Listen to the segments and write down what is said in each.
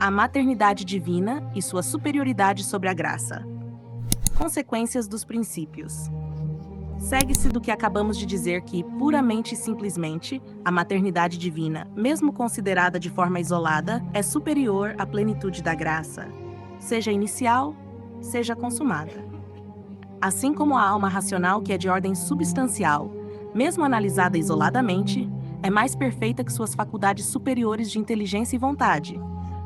A maternidade divina e sua superioridade sobre a graça. Consequências dos princípios. Segue-se do que acabamos de dizer que, puramente e simplesmente, a maternidade divina, mesmo considerada de forma isolada, é superior à plenitude da graça, seja inicial, seja consumada. Assim como a alma racional, que é de ordem substancial, mesmo analisada isoladamente, é mais perfeita que suas faculdades superiores de inteligência e vontade,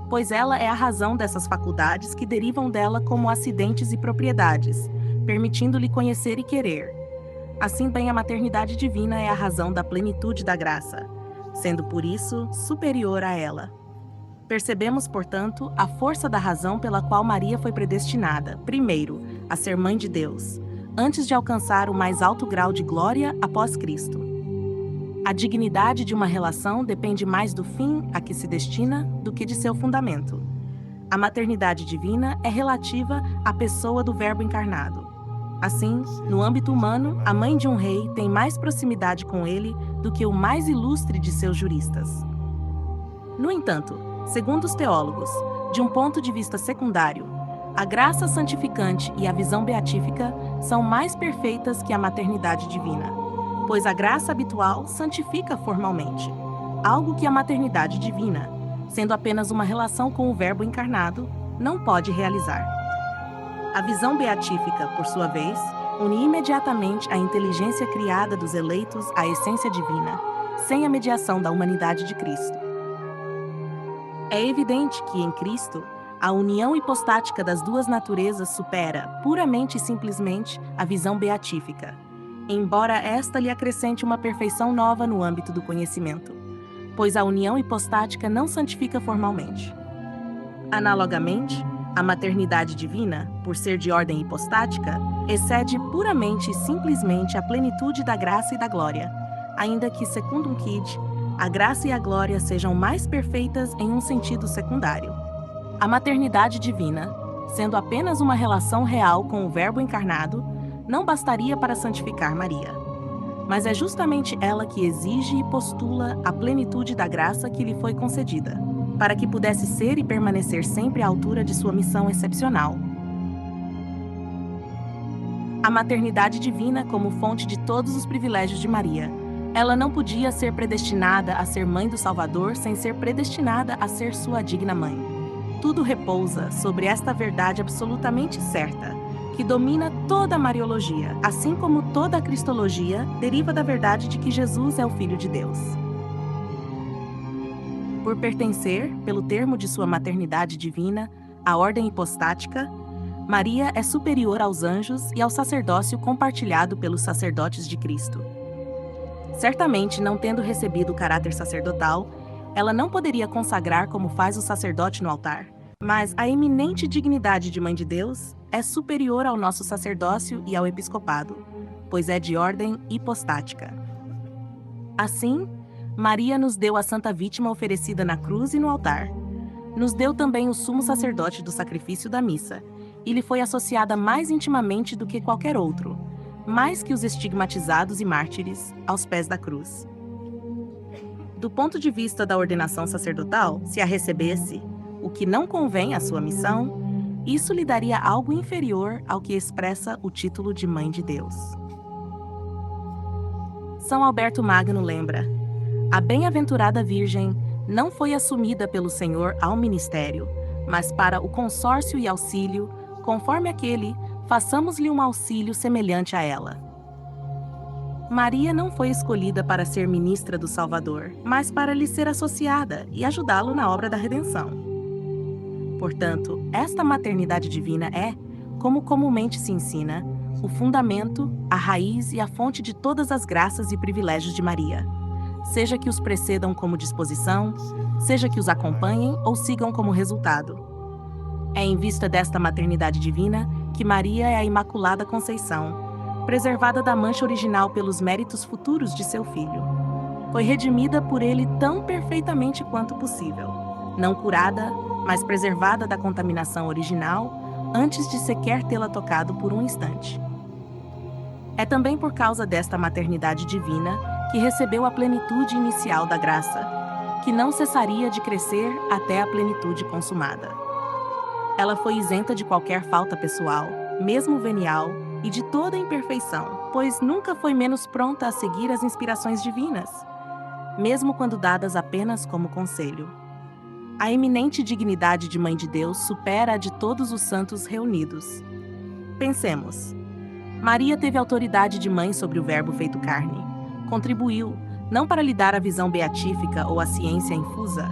pois ela é a razão dessas faculdades que derivam dela como acidentes e propriedades, permitindo-lhe conhecer e querer. Assim bem, a maternidade divina é a razão da plenitude da graça, sendo por isso superior a ela. Percebemos, portanto, a força da razão pela qual Maria foi predestinada, primeiro, a ser mãe de Deus, antes de alcançar o mais alto grau de glória após Cristo. A dignidade de uma relação depende mais do fim a que se destina do que de seu fundamento. A maternidade divina é relativa à pessoa do Verbo encarnado. Assim, no âmbito humano, a mãe de um rei tem mais proximidade com ele do que o mais ilustre de seus juristas. No entanto, segundo os teólogos, de um ponto de vista secundário, a graça santificante e a visão beatífica são mais perfeitas que a maternidade divina, pois a graça habitual santifica formalmente, algo que a maternidade divina, sendo apenas uma relação com o Verbo encarnado, não pode realizar. A visão beatífica, por sua vez, une imediatamente a inteligência criada dos eleitos à essência divina, sem a mediação da humanidade de Cristo. É evidente que, em Cristo, a união hipostática das duas naturezas supera, puramente e simplesmente, a visão beatífica, embora esta lhe acrescente uma perfeição nova no âmbito do conhecimento, pois a união hipostática não santifica formalmente. Analogamente, a maternidade divina, por ser de ordem hipostática, excede puramente e simplesmente a plenitude da graça e da glória, ainda que, secundum quid, a graça e a glória sejam mais perfeitas em um sentido secundário. A maternidade divina, sendo apenas uma relação real com o Verbo encarnado, não bastaria para santificar Maria. Mas é justamente ela que exige e postula a plenitude da graça que lhe foi concedida, para que pudesse ser e permanecer sempre à altura de sua missão excepcional. A maternidade divina como fonte de todos os privilégios de Maria. Ela não podia ser predestinada a ser mãe do Salvador sem ser predestinada a ser sua digna mãe. Tudo repousa sobre esta verdade absolutamente certa, que domina toda a mariologia, assim como toda a cristologia deriva da verdade de que Jesus é o Filho de Deus. Por pertencer, pelo termo de sua maternidade divina, à ordem hipostática, Maria é superior aos anjos e ao sacerdócio compartilhado pelos sacerdotes de Cristo. Certamente, não tendo recebido o caráter sacerdotal, ela não poderia consagrar como faz o sacerdote no altar, mas a eminente dignidade de Mãe de Deus é superior ao nosso sacerdócio e ao episcopado, pois é de ordem hipostática. Assim, Maria nos deu a santa vítima oferecida na cruz e no altar. Nos deu também o sumo sacerdote do sacrifício da missa, e lhe foi associada mais intimamente do que qualquer outro, mais que os estigmatizados e mártires, aos pés da cruz. Do ponto de vista da ordenação sacerdotal, se a recebesse, o que não convém à sua missão, isso lhe daria algo inferior ao que expressa o título de Mãe de Deus. São Alberto Magno lembra: a bem-aventurada Virgem não foi assumida pelo Senhor ao ministério, mas para o consórcio e auxílio, conforme aquele, façamos-lhe um auxílio semelhante a ela. Maria não foi escolhida para ser ministra do Salvador, mas para lhe ser associada e ajudá-lo na obra da redenção. Portanto, esta maternidade divina é, como comumente se ensina, o fundamento, a raiz e a fonte de todas as graças e privilégios de Maria, seja que os precedam como disposição, seja que os acompanhem ou sigam como resultado. É em vista desta maternidade divina que Maria é a Imaculada Conceição, preservada da mancha original pelos méritos futuros de seu filho. Foi redimida por ele tão perfeitamente quanto possível, não curada, mas preservada da contaminação original antes de sequer tê-la tocado por um instante. É também por causa desta maternidade divina que recebeu a plenitude inicial da graça, que não cessaria de crescer até a plenitude consumada. Ela foi isenta de qualquer falta pessoal, mesmo venial, e de toda imperfeição, pois nunca foi menos pronta a seguir as inspirações divinas, mesmo quando dadas apenas como conselho. A eminente dignidade de Mãe de Deus supera a de todos os santos reunidos. Pensemos. Maria teve autoridade de mãe sobre o Verbo feito carne. Contribuiu, não para lhe dar a visão beatífica ou a ciência infusa,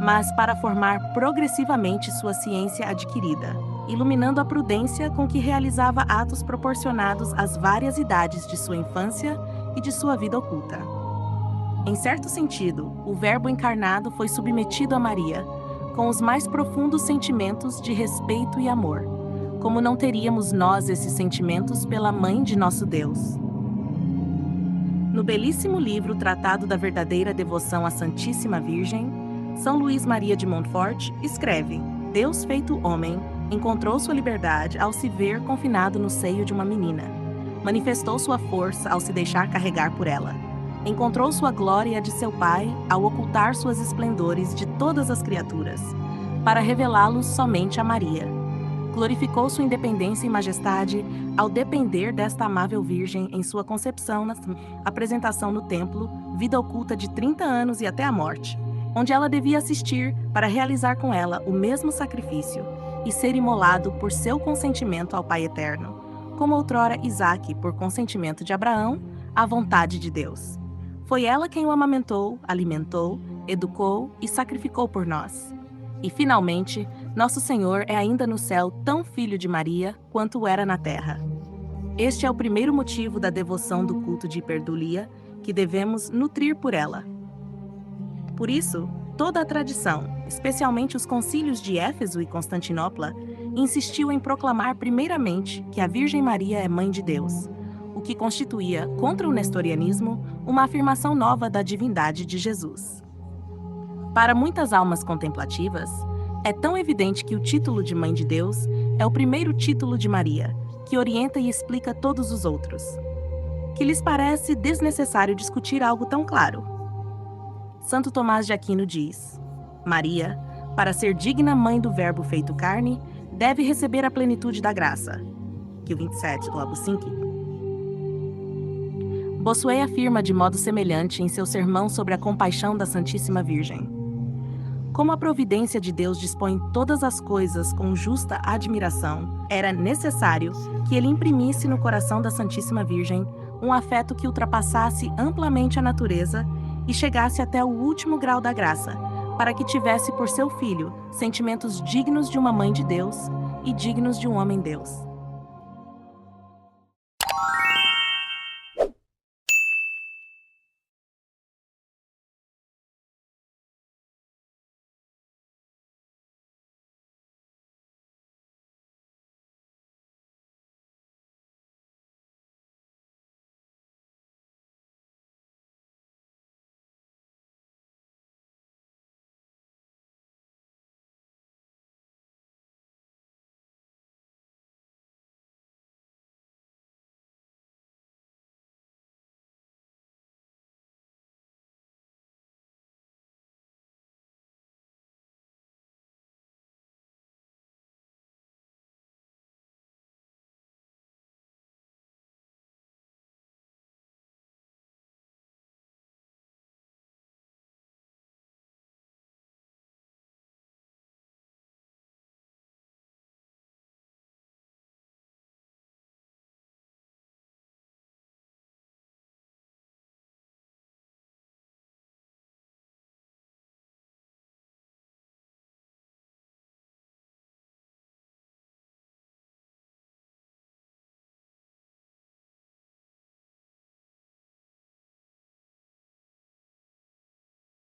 mas para formar progressivamente sua ciência adquirida, iluminando a prudência com que realizava atos proporcionados às várias idades de sua infância e de sua vida oculta. Em certo sentido, o Verbo encarnado foi submetido a Maria, com os mais profundos sentimentos de respeito e amor, como não teríamos nós esses sentimentos pela Mãe de nosso Deus. No belíssimo livro Tratado da Verdadeira Devoção à Santíssima Virgem, São Luís Maria de Montfort escreve: Deus feito homem encontrou sua liberdade ao se ver confinado no seio de uma menina. Manifestou sua força ao se deixar carregar por ela. Encontrou sua glória de seu Pai ao ocultar suas esplendores de todas as criaturas, para revelá-los somente a Maria. Glorificou sua independência e majestade ao depender desta amável Virgem em sua concepção na apresentação no templo, vida oculta de 30 anos e até a morte, onde ela devia assistir para realizar com ela o mesmo sacrifício e ser imolado por seu consentimento ao Pai Eterno, como outrora Isaque, por consentimento de Abraão, à vontade de Deus. Foi ela quem o amamentou, alimentou, educou e sacrificou por nós. E, finalmente, nosso Senhor é ainda no céu tão filho de Maria quanto era na terra. Este é o primeiro motivo da devoção do culto de hiperdulia que devemos nutrir por ela. Por isso, toda a tradição, especialmente os concílios de Éfeso e Constantinopla, insistiu em proclamar primeiramente que a Virgem Maria é Mãe de Deus, o que constituía, contra o nestorianismo, uma afirmação nova da divindade de Jesus. Para muitas almas contemplativas, é tão evidente que o título de Mãe de Deus é o primeiro título de Maria, que orienta e explica todos os outros, que lhes parece desnecessário discutir algo tão claro. Santo Tomás de Aquino diz: Maria, para ser digna mãe do Verbo feito carne, deve receber a plenitude da graça. Que o 27 do Opus 5. Bossuet afirma de modo semelhante em seu sermão sobre a compaixão da Santíssima Virgem. Como a providência de Deus dispõe todas as coisas com justa admiração, era necessário que ele imprimisse no coração da Santíssima Virgem um afeto que ultrapassasse amplamente a natureza e chegasse até o último grau da graça, para que tivesse por seu filho sentimentos dignos de uma mãe de Deus e dignos de um homem-Deus.